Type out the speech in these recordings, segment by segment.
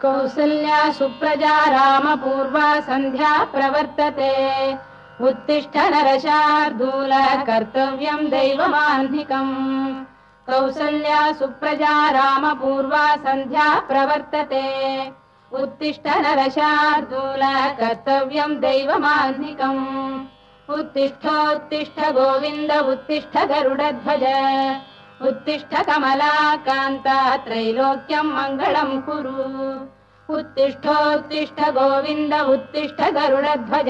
कौसल्या सुप्रजा रामपूर्वा सन्ध्या प्रवर्तते उत्तिष्ठ नरशार्दूल कर्तव्यं दैवमान्धिकम् कौसल्या सुप्रजा रामपूर्वा सन्ध्या प्रवर्तते उत्तिष्ठ नरशार्दूल कर्तव्यं दैवमान्धिकम् उत्तिष्ठोत्तिष्ठ गोविन्द उत्तिष्ठ गरुडध्वज उत्तिष्ठ कमलाकान्त त्रैलोक्यं मङ्गलं कुरु उत्तिष्ठोत्तिष्ठ गोविन्द उत्तिष्ठ गरुडध्वज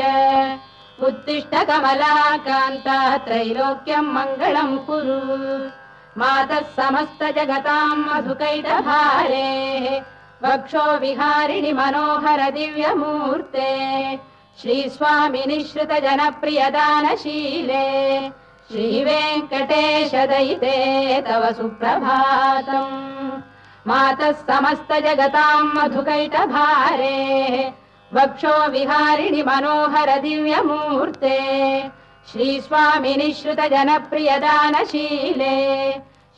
उत्तिष्ठ कमलाकान्त त्रैलोक्यं मङ्गलं कुरु मातः समस्त जगतां मधुकैटभारे वक्षो विहारिणि मनोहर दिव्यमूर्ते श्रीस्वामिनि श्रुत जनप्रियदानशीले श्रीवेङ्कटेश दयिते तव सुप्रभातम् मातः समस्त जगतां मधुकैटभारे वक्षो विहारिणि मनोहर दिव्यमूर्ते श्रीस्वामिनि श्रुत जनप्रियदानशीले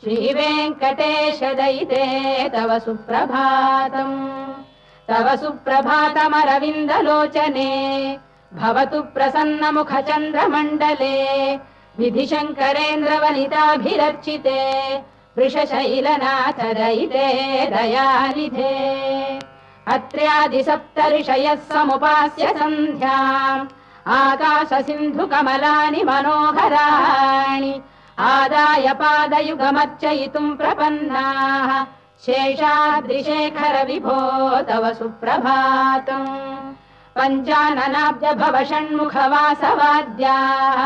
श्रीवेङ्कटेश दयिते तव सुप्रभातम् तव सुप्रभातमरविन्दलोचने भवतु प्रसन्नमुखचन्द्रमण्डले विधिशङ्करेन्द्रवनिताभिरर्चिते वृषशैलनाथ दयिते दयानिधे अत्र्यादिसप्तऋषयः समुपास्य सन्ध्याम् आकाशसिन्धुकमलानि मनोहराणि आदाय पादयुगमर्चयितुम् प्रपन्नाः शेषाद्रिशेखर विभो तव सुप्रभातम् पञ्चाननाब्ज भव षण्मुखवासवाद्याः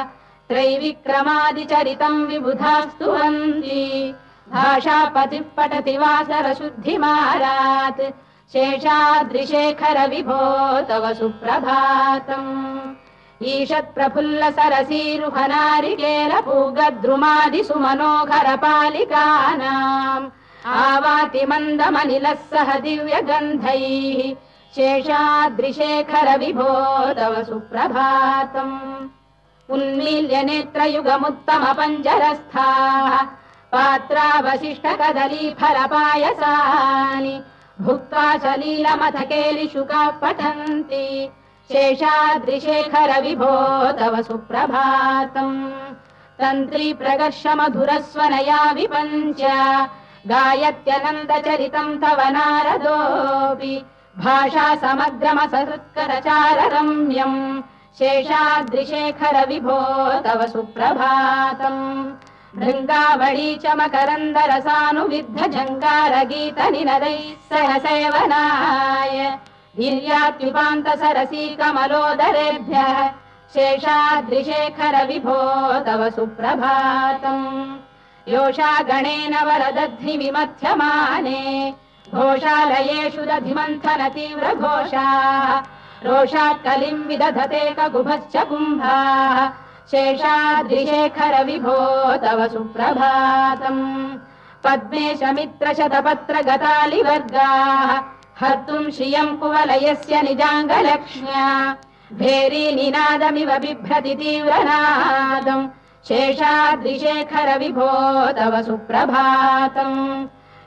त्रैविक्रमादिचरितम् विबुधास्तुवन्ति भाषापतिः पठति वासरशुद्धिमारात् शेषाद्रिशेखर विभो तव सुप्रभातम् ईषत्प्रफुल्ल सरसीरुहनारिकेलपूगद्रुमादिसुमनोहर पालिकानाम् आवाति मन्दमनिलः सह दिव्यगन्धैः शेषाद्रिशेखर विभो तव सुप्रभातम् उन्मील्य नेत्रयुगमुत्तम पञ्जरस्थाः पात्रावशिष्ट कदलीफलपायसानि भुक्त्वा सलीलमथकेलिशुकाः पठन्ति शेषाद्रिशेखर विभो तव सुप्रभातम् तन्त्री प्रगर्ष मधुरस्वनया विपञ्च गायत्यनन्दचरितम् तव नारदोऽपि भाषा समग्रमसहृत्करचार रम्यम् शेषाद्रिशेखर विभो तव सुप्रभातम् भृङ्गावळी च मकरन्दरसानुविद्ध झङ्कारगीतनिनदैः सह सेवनाय वीर्यात्युपान्त सरसी कमलोदरेभ्यः शेषाद्रिशेखर विभो तव सुप्रभातम् योषा गणेन वरदध्नि विमथ्यमाने घोषालयेषु दधिमन्थन तीव्र घोषाः रोषात् कलिम् विदधते ककुभश्च कुम्भाः शेषाद्रिशेखर विभो तव सुप्रभातम् पद्मेश मित्र शतपत्र गतालिवर्गाः हर्तुम् श्रियम् कुवलयस्य निजाङ्गलक्ष्म्या भेरी निनादमिव बिभ्रति तीव्रनादम् शेषाद्रिशेखर विभो तव सुप्रभातम्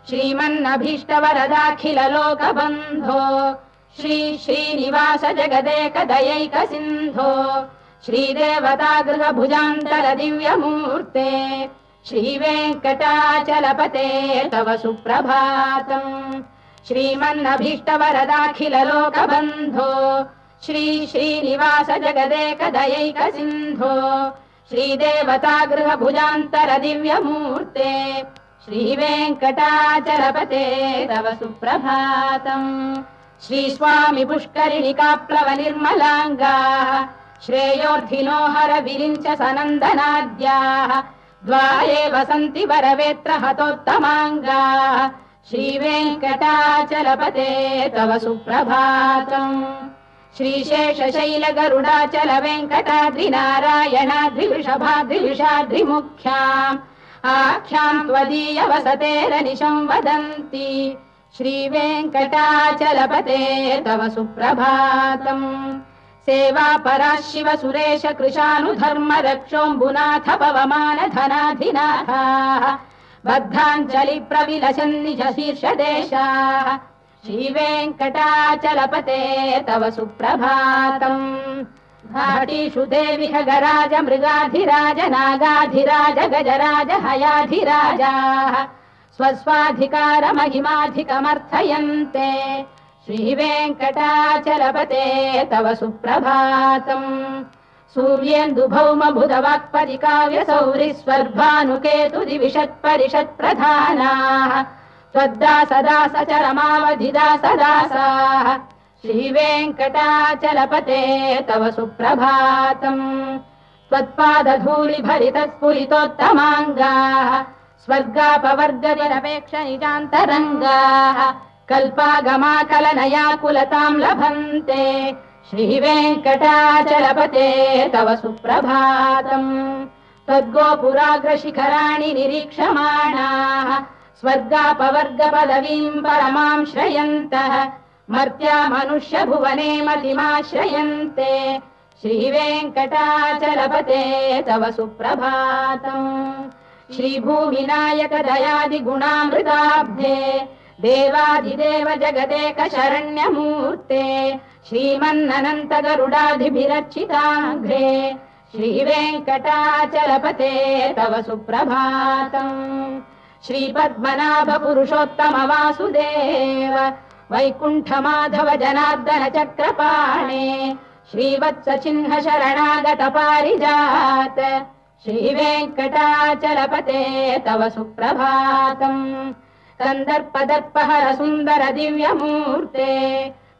श्रीमन्नभीष्टवरदाखिल लोकबन्धो श्री श्रीनिवास जगदेक दयैक सिन्धो श्रीदेवतागृह भुजान्तर दिव्यमूर्ते श्रीवेङ्कटाचलपते तव सुप्रभातम् श्रीमन्नभीष्टवरदाखिल लोकबन्धो श्री श्रीनिवास जगदेक दयैक सिन्धो श्रीदेवतागृह भुजान्तर दिव्यमूर्ते श्रीवेङ्कटाचलपते तव सुप्रभातम् श्रीस्वामि पुष्करिणिकाप्लव निर्मलाङ्गाः श्रेयोर्धिनो हर विरिञ्च सनन्दनाद्याः द्वारे वसन्ति वरवेत्र हतोत्तमाङ्गाः श्रीवेङ्कटाचलपते तव सुप्रभातम् श्रीशेषशैल गरुडाचल वेङ्कटाद्रिनारायणाद्रिवृषभाद्रिविषाद्रिमुख्याम् आख्याम् त्वदीय वसतेरनिशं वदन्ति श्रीवेङ्कटाचलपते तव सुप्रभातम् सेवा परा शिव सुरेश कृशानुधर्म रक्षोऽम्बुनाथ पवमान धनाधिनाथाः बद्धाञ्जलि प्रविलसन् निज शीर्षदेशाः श्रीवेङ्कटाचलपते तव सुप्रभातम् घाटीषु देवि खगराज मृगाधिराज नागाधिराज गजराज हयाधिराजाः स्वस्वाधिकारमहिमाधिकमर्थयन्ते श्रीवेङ्कटाचलपते तव सुप्रभातम् सूर्येन्दुभौमबुधवाक्परिकाव्यसौरिस्वर्भानुकेतुदिविषत्परिषत्प्रधानाः त्वद्दासदासचरमावधिदासदासाः श्रीवेङ्कटाचलपते तव सुप्रभातम् त्वत्पादधूलिभरितस्फुरितोत्तमाङ्गाः स्वर्गापवर्गनिरपेक्ष निजान्तरङ्गाः कल्पागमाकलनयाकुलताम् लभन्ते श्रीवेङ्कटाचलपते तव सुप्रभातम् त्वद्गोपुराग्रशिखराणि निरीक्षमाणाः स्वर्गापवर्गपदवीम् परमाम् श्रयन्तः मर्त्या मनुष्य भुवने मतिमाश्रयन्ते श्रीवेङ्कटाचलपते तव सुप्रभातम् श्रीभूमिनायक दयादिगुणामृताब्धे देवादिदेव जगदेक शरण्यमूर्ते श्रीमन्ननन्त गरुडाधिभिरर्चिताघ्रे श्रीवेङ्कटाचलपते तव सुप्रभातम् श्रीपद्मनाभ पुरुषोत्तम वासुदेव वैकुण्ठ माधव जनार्दन चक्रपाणे श्रीवत्स चिह्न शरणागत पारिजात श्रीवेङ्कटाचलपते तव सुप्रभातम् कन्दर्पदर्पहर सुन्दर दिव्यमूर्ते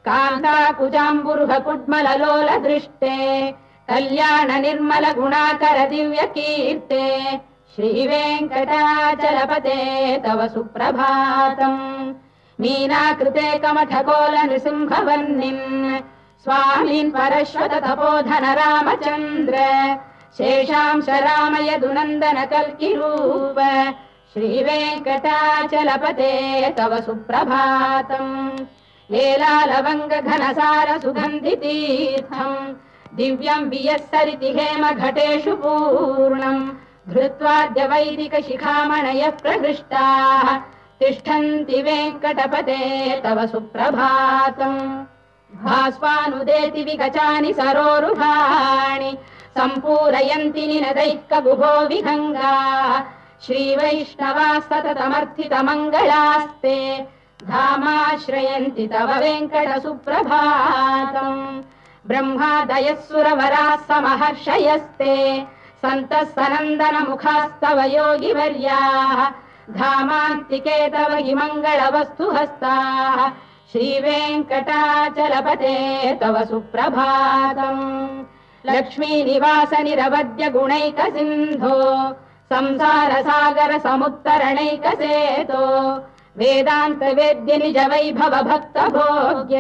कान्ताकुजाम्बुरुह कुड्मललोल दृष्टे कल्याण निर्मल गुणाकर दिव्यकीर्ते श्रीवेङ्कटाचलपते तव सुप्रभातम् मीनाकृते कमठकोल नृसिंहवर्णिन् स्वामीन् परश्वत तपोधन रामचन्द्र शेषांश रामयदुनन्दन कल्किरूप श्रीवेङ्कटाचलपते तव सुप्रभातम् लीलालवङ्ग घनसार सुगन्धितीर्थम् दिव्यम् वियस्सरिति हेम घटेषु पूर्णम् धृत्वाद्य वैदिक शिखामणयः प्रहृष्टाः तिष्ठन्ति वेङ्कटपते तव सुप्रभातम् भास्वानुदेति विगचानि सरोरुहाणि सम्पूरयन्ति निनदैः कगुभो विहङ्गाः श्रीवैष्णवाः सततमर्थितमङ्गलास्ते धामाश्रयन्ति तव वेङ्कट सुप्रभातम् ब्रह्मादयः सुरवराः समहर्षयस्ते सन्तः सनन्दन मुखास्तव योगिवर्याः धामान्तिके तव हि मङ्गलवस्तु हस्ताः श्रीवेङ्कटाचलपते तव सुप्रभातम् लक्ष्मीनिवास निरवद्य गुणैक सिन्धो संसार सागर समुत्तरणैकसेतो वेदान्त वेद्य निज वैभव भक्त भोग्य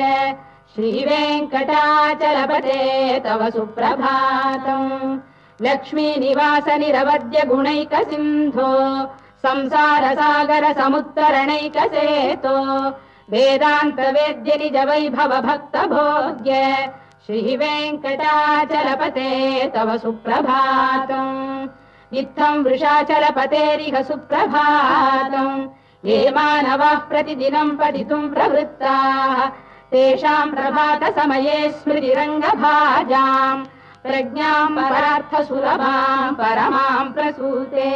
श्रीवेङ्कटाचलपते तव सुप्रभातम् लक्ष्मीनिवास निरवद्य गुणैक सिन्धो संसार सागर समुत्तरणैकसेतो वेदान्त वेद्य निज वैभव भक्त भोग्य श्रीवेङ्कटाचलपते तव सुप्रभातम् इत्थम् वृषाचलपतेरिह सुप्रभातम् ये मानवाः प्रतिदिनम् पठितुम् प्रवृत्ताः तेषाम् प्रभात समये स्मृतिरङ्गभाजाम् प्रज्ञाम् परार्थसुलभाम् परमाम् प्रसूते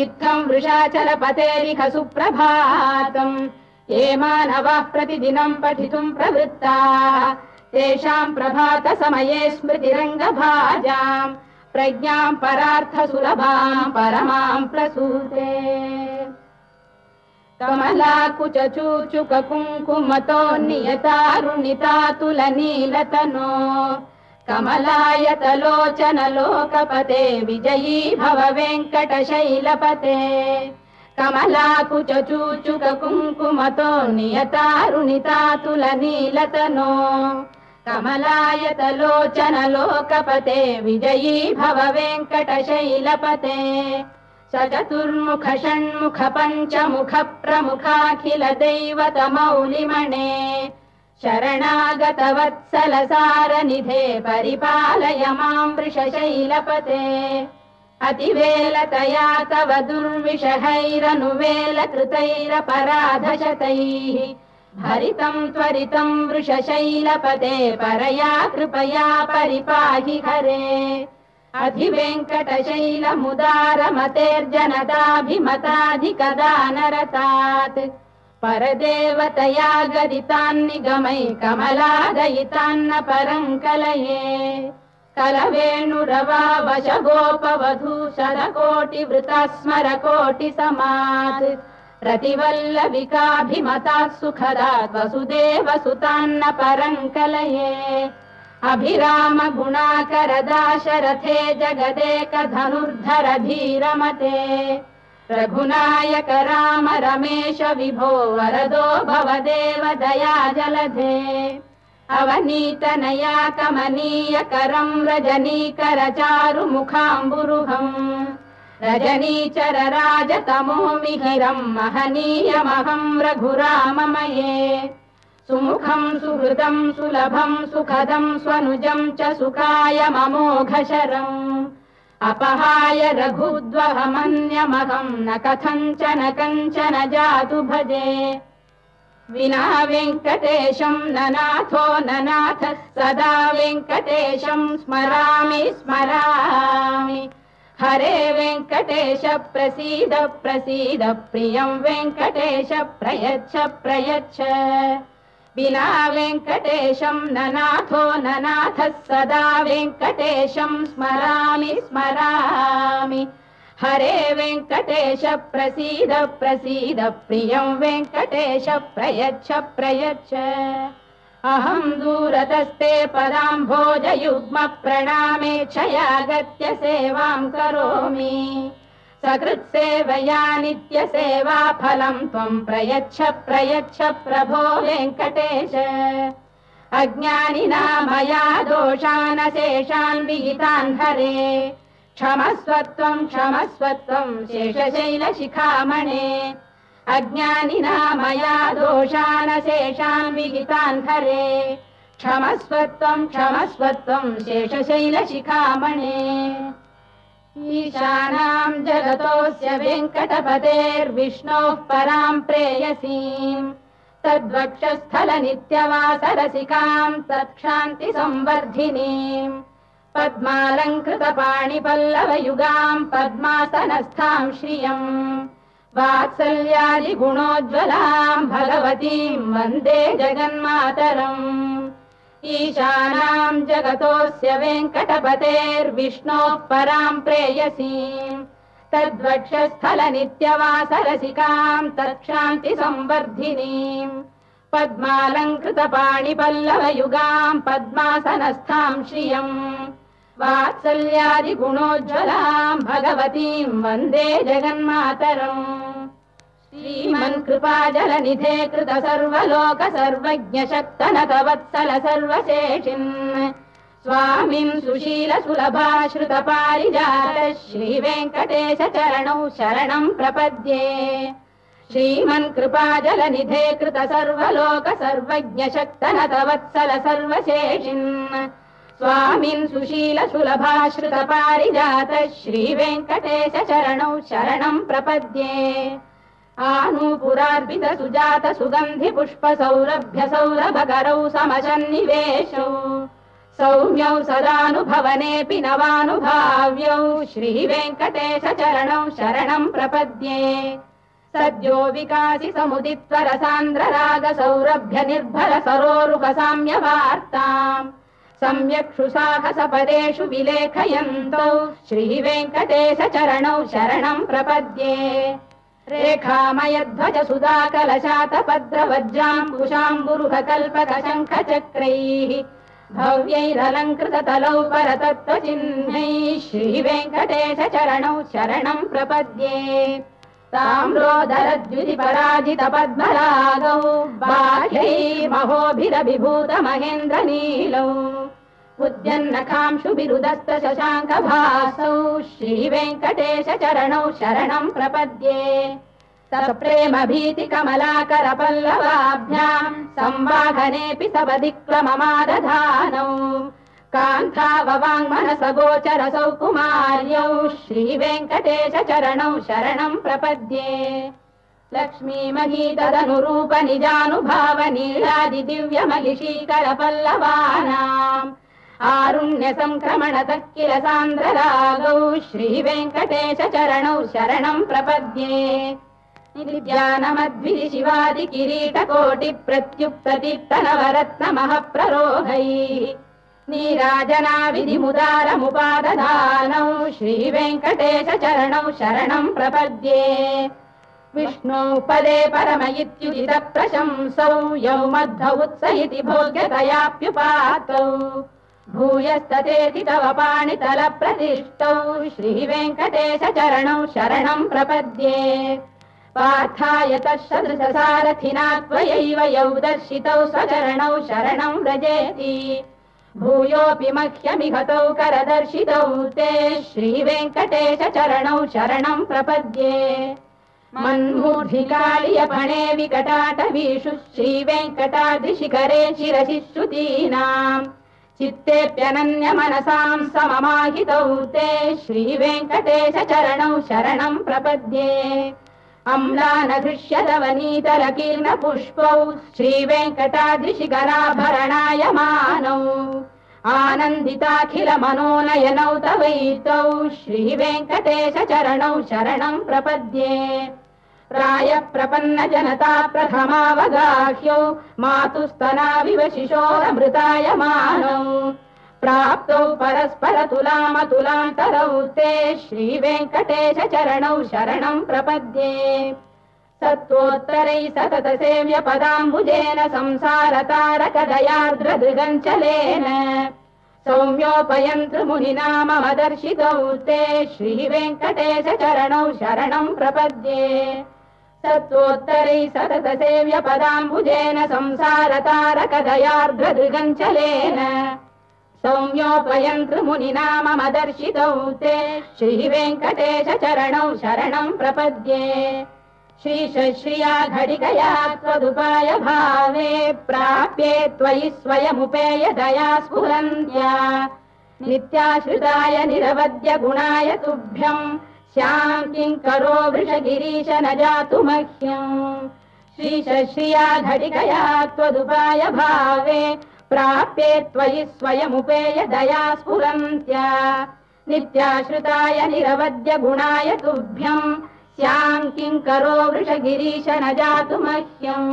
इत्थम् वृषाचलपतेरिह सुप्रभातम् ये मानवाः प्रतिदिनम् पठितुम् प्रवृत्ताः तेषाम् प्रभात समये स्मृतिरङ्गभाजाम् प्रज्ञाम् परार्थसुलभाम् परमाम् प्रसूते कमलाकुच चूचुक कुङ्कुमतो नियतारुणितातुलनीलतनो कमलायतलोचन लोकपते विजयी भव वेङ्कटशैलपते कमलाकुच चूचुक कुङ्कुमतो नियतारुणितातुलनीलतनो कमलायतलोचन लोकपते विजयी भव वेङ्कटशैलपते सचतुर्मुख षण्मुख पञ्चमुख प्रमुखाखिल दैवत मौलिमणे शरणागत वत्सल सारनिधे परिपालय मां वृषशैलपते अतिवेलतया तव दुर्विषहैरनुवेलकृतैरपराधशतैः भरितं त्वरितं वृषशैलपते परया कृपया परिपाहि हरे अधिवेङ्कटशैलमुदारमतेर्जनताभिमताधिकदानरतात् परदेवतया गदितान्निगमै कमलादयितान्न परं कलये कलवेणुरवावशगोपवधू शतकोटिवृता स्मरकोटिसमात् रतिवल्लविकाभिमतात् सुखदात् वसुदेवसुतान्न परं कलये अभिराम गुणाकरदाशरथे जगदेकधनुर्धर धीरमते रघुनायक राम रमेश विभो वरदो भवदेव दया जलधे अवनीतनया कमनीयकरं रजनीकर चारुमुखाम्बुरुहम् रजनीचर राजतमो मिहिरं महनीयमहं रघुराममये सुमुखं सुहृदं सुलभं सुखदं स्वनुजं च सुखाय ममोघशरम् अपहाय रघुद्वहमन्यमहं न कथञ्चन कञ्चन जातु भजे विना वेङ्कटेशं ननाथो ननाथ सदा वेङ्कटेशं स्मरामि स्मरामि हरे वेङ्कटेश प्रसीद प्रसीद प्रियं वेङ्कटेश प्रयच्छ प्रयच्छ विना वेङ्कटेशं ननाथो ननाथ सदा वेङ्कटेशं स्मरामि स्मरामि हरे वेङ्कटेश प्रसीद प्रसीद प्रियं वेङ्कटेश प्रयच्छ प्रयच्छ अहं दूरतस्ते पदाम्भोजयुग्म प्रणामेच्छयागत्य सेवां करोमि सकृत्सेवया नित्यसेवा फलं त्वं प्रयच्छ प्रयच्छ प्रभो वेङ्कटेश अज्ञानिना मया दोषानशेषान् विहितान् हरे क्षमस्वत्वं शेषशैलशिखामणे अज्ञानिना मया दोषानशेषान् विहितान् हरे क्षमस्वत्वं शेषशैलशिखामणे ईशानां जगतोऽस्य वेङ्कटपतेर्विष्णोः परां प्रेयसीं तद्वक्षस्थलनित्यवासरसिकां तत्क्षान्तिसंवर्धिनीं पद्मालङ्कृतपाणिपल्लवयुगां पद्मासनस्थां श्रियम् वात्सल्यादिगुणोज्ज्वलां भगवतीं वन्दे जगन्मातरम् ईशानां जगतोऽस्य वेङ्कटपतेर्विष्णोः परां प्रेयसीं तद्वक्षस्थलनित्यवासरसिकां तत्क्षान्तिसंवर्धिनीं पद्मालङ्कृतपाणिपल्लवयुगां पद्मासनस्थां श्रियम् वात्सल्यादिगुणोज्ज्वलां भगवतीं वन्दे जगन्मातरम् श्रीमन्कृपाजलनिधे कृत सर्वलोक सर्वज्ञ शक्तनतवत्सल सर्वशेषिन् स्वामिं सुशील सुलभाश्रित पारिजात श्रीवेङ्कटेश चरणौ शरणं प्रपद्ये श्रीमन्कृपाजलनिधे कृत सर्वलोक सर्वज्ञ शक्तनतवत्सल सर्वशेषिन् स्वामिन् सुशील सुलभाश्रित पारिजात श्रीवेङ्कटेश चरणौ शरणं प्रपद्ये आनूपुरार्पित सुजात सुगन्धि पुष्प सौरभ्य सौरभकरौ समसन्निवेशौ सौम्यौ सदानुभवनेऽपि नवानुभाव्यौ श्रीवेङ्कटेश चरणौ शरणं प्रपद्ये सद्यो विकासि समुदित्वर सान्द्र सौरभ्य निर्भर सरोरुह साम्यवार्ताम् सम्यक्षु साहसपदेषु विलेखयन्तौ श्रीवेङ्कटेश चरणौ शरणं प्रपद्ये रेखामयध्वज सुधाकलशातपद्रवज्राम्बुशाम्बुरुह कल्पक शङ्ख चक्रैः भव्यैरलङ्कृततलौ परतत्त्वचिह्नैः श्रीवेङ्कटेश चरणौ शरणं प्रपद्ये ताम्रोदरद्युतिपराजित पद्मरागौ बाह्यैर्महोभिरभिभूत महेन्द्रनीलौ उद्यन्नखांशुभिरुदस्त शशाङ्कभासौ श्रीवेङ्कटेश चरणौ शरणं प्रपद्ये सप्रेम भीति कमलाकर पल्लवाभ्यां संवाहनेऽपि सपदिक्लममादधानौ कान्थाववाङ्मनसगोचरसौ कुमार्यौ श्रीवेङ्कटेश चरणौ शरणं प्रपद्ये लक्ष्मीमहीतदनुरूप निजानुभाव नीलादिदिव्यमहिषीकरपल्लवानाम् आरुण्य संक्रमण किल सान्द्ररागौ श्रीवेङ्कटेश चरणौ शरणं प्रपद्ये नित्यानमद्भिः शिवादि किरीटकोटि प्रत्युक्तदीप्तनवरत्नमः प्ररोहैः नीराजना विधिमुदारमुपादधानौ श्रीवेङ्कटेश चरणौ शरणं प्रपद्ये विष्णौ पदे परम इत्युदित प्रशंसौ यौ मध्व उत्स इति भोग्यतयाप्युपातौ भूयस्ततेति तव पाणितल प्रतिष्ठौ श्रीवेङ्कटेश चरणौ शरणं प्रपद्ये पार्थाय तत्सदृशसारथिना त्वयैव यौ दर्शितौ स्वचरणौ शरणं व्रजेति भूयोऽपि मह्यमिहतौ करदर्शितौ ते श्रीवेङ्कटेश चरणौ शरणं प्रपद्ये मन्मूर्धिकालियपणे विकटाटवीषु श्रीवेङ्कटाद्रिशिखरे शिरसि श्रुतीनाम् चित्तेऽप्यनन्यमनसां सममाहितौ ते श्रीवेङ्कटेश चरणौ शरणं प्रपद्ये अम्लानघृष्यदवनीतलकीर्णपुष्पौ श्रीवेङ्कटाद्रिशिखराभरणायमानौ आनन्दिताखिल मनोनयनौ तवैतौ श्रीवेङ्कटेश चरणौ शरणं प्रपद्ये प्रायः प्रपन्न जनता प्रथमावगाह्यौ मातुस्तनाविव शिशोरमृतायमानौ प्राप्तौ परस्पर तुलामतुलान्तरौ ते श्रीवेङ्कटेश चरणौ शरणं प्रपद्ये सत्त्वोत्तरैः सतत सेव्य पदाम्बुजेन संसारतारकदयार्द्रदृगञ्चलेन सौम्योपयन्तृमुनिना मम दर्शितौ ते श्रीवेङ्कटेश चरणौ शरणं प्रपद्ये सत्त्वोत्तरैः सतत सेव्य पदाम्बुजेन संसारतारकदयार्द्रदृगञ्चलेन सौम्योपयन्तृमुनिना मम दर्शितौ ते श्रीवेङ्कटेश चरणौ शरणं प्रपद्ये श्रीशश्रिया घटिकया त्वदुपाय भावे प्राप्ये त्वयि स्वयमुपेय दया स्फुरन्त्या नित्याश्रिताय निरवद्य गुणाय तुभ्यं स्यां किङ्करो वृषगिरीश न जातु मह्यम् श्रीशश्रिया घटिकया त्वदुपाय भावे प्राप्ये त्वयि स्वयमुपेय दया स्फुरन्त्या नित्याश्रिताय निरवद्य गुणाय तुभ्यं स्यां किङ्करो वृषगिरीश न जातु मह्यम्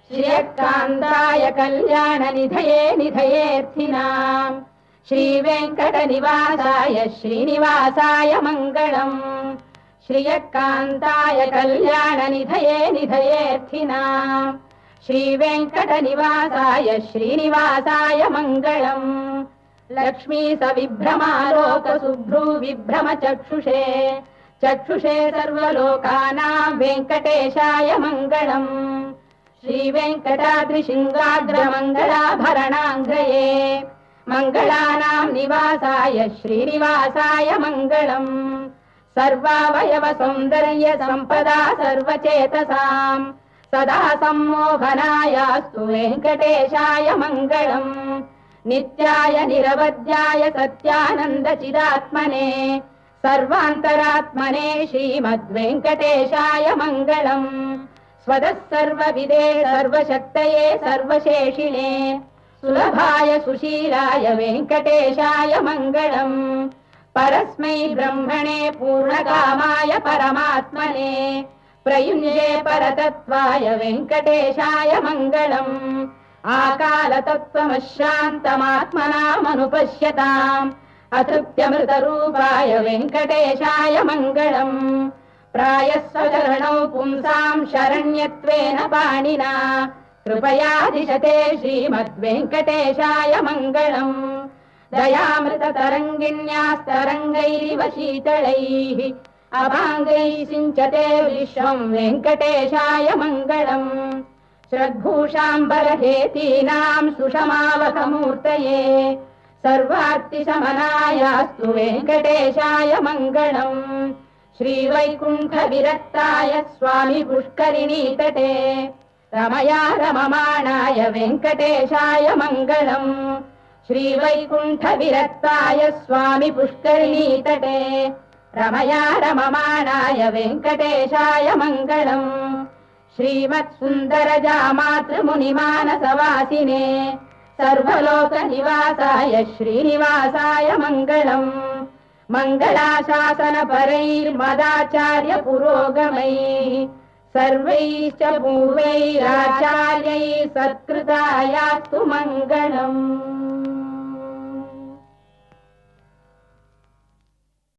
श्रियकान्ताय कल्याणनिधये निधयेऽर्थिनाम् श्रीवेङ्कटनिवासाय श्रीनिवासाय मङ्गलम् श्रियकान्ताय कल्याणनिधये निधयेऽर्थिनाम् श्रीवेङ्कटनिवासाय श्रीनिवासाय मङ्गलम् लक्ष्मी सविभ्रमालोकसुभ्रू विभ्रम चक्षुषे चक्षुषे सर्वलोकानां वेङ्कटेशाय मङ्गलम् श्रीवेङ्कटाद्रिशृङ्गाग्रमङ्गलाभरणाङ्गये मङ्गलानां निवासाय श्रीनिवासाय मङ्गलम् सर्वावयव सौन्दर्य सम्पदा सर्वचेतसां सदा सम्मोहनायास्तु वेङ्कटेशाय मङ्गलम् नित्याय निरवध्याय सत्यानन्दचिदात्मने सर्वान्तरात्मने श्रीमद्वेङ्कटेशाय मङ्गलम् स्वतः सर्वविदे सर्वशक्तये सर्वशेषिणे सुलभाय सुशीलाय वेङ्कटेशाय मङ्गलम् परस्मै ब्रह्मणे पूर्णकामाय परमात्मने प्रयुञ्जे परतत्त्वाय वेङ्कटेशाय मङ्गलम् आकालतत्त्वमशान्तमात्मनामनुपश्यताम् अतृप्त्यमृतरूपाय वेङ्कटेशाय मङ्गलम् प्रायः स्वचरणौ पुंसां शरण्यत्वेन पाणिना कृपया दिशते श्रीमद्वेङ्कटेशाय मङ्गलम् दयामृततरङ्गिण्यास्तरङ्गैरिव शीतलैः अभाङ्गैः सिञ्चते विश्वं वेङ्कटेशाय मङ्गलम् श्रद्भूषाम्बरहेतीनां सुषमावकमूर्तये सर्वार्तिशमनायास्तु वेङ्कटेशाय मङ्गलम् श्रीवैकुण्ठविरक्ताय स्वामी पुष्करिणीतटे रमया रममाणाय वेङ्कटेशाय मङ्गलम् श्रीवैकुण्ठविरक्ताय स्वामी पुष्करिणीतटे रमया रममाणाय वेङ्कटेशाय मङ्गलम् श्रीमत्सुन्दरजामातृमुनिमानसवासिने सर्वलोकनिवासाय श्रीनिवासाय मङ्गलम् मङ्गलाशासनपरैर्मदाचार्य पुरोगमैः सर्वैश्च पूर्वैराचार्यैः सत्कृतायास्तु मङ्गलम्।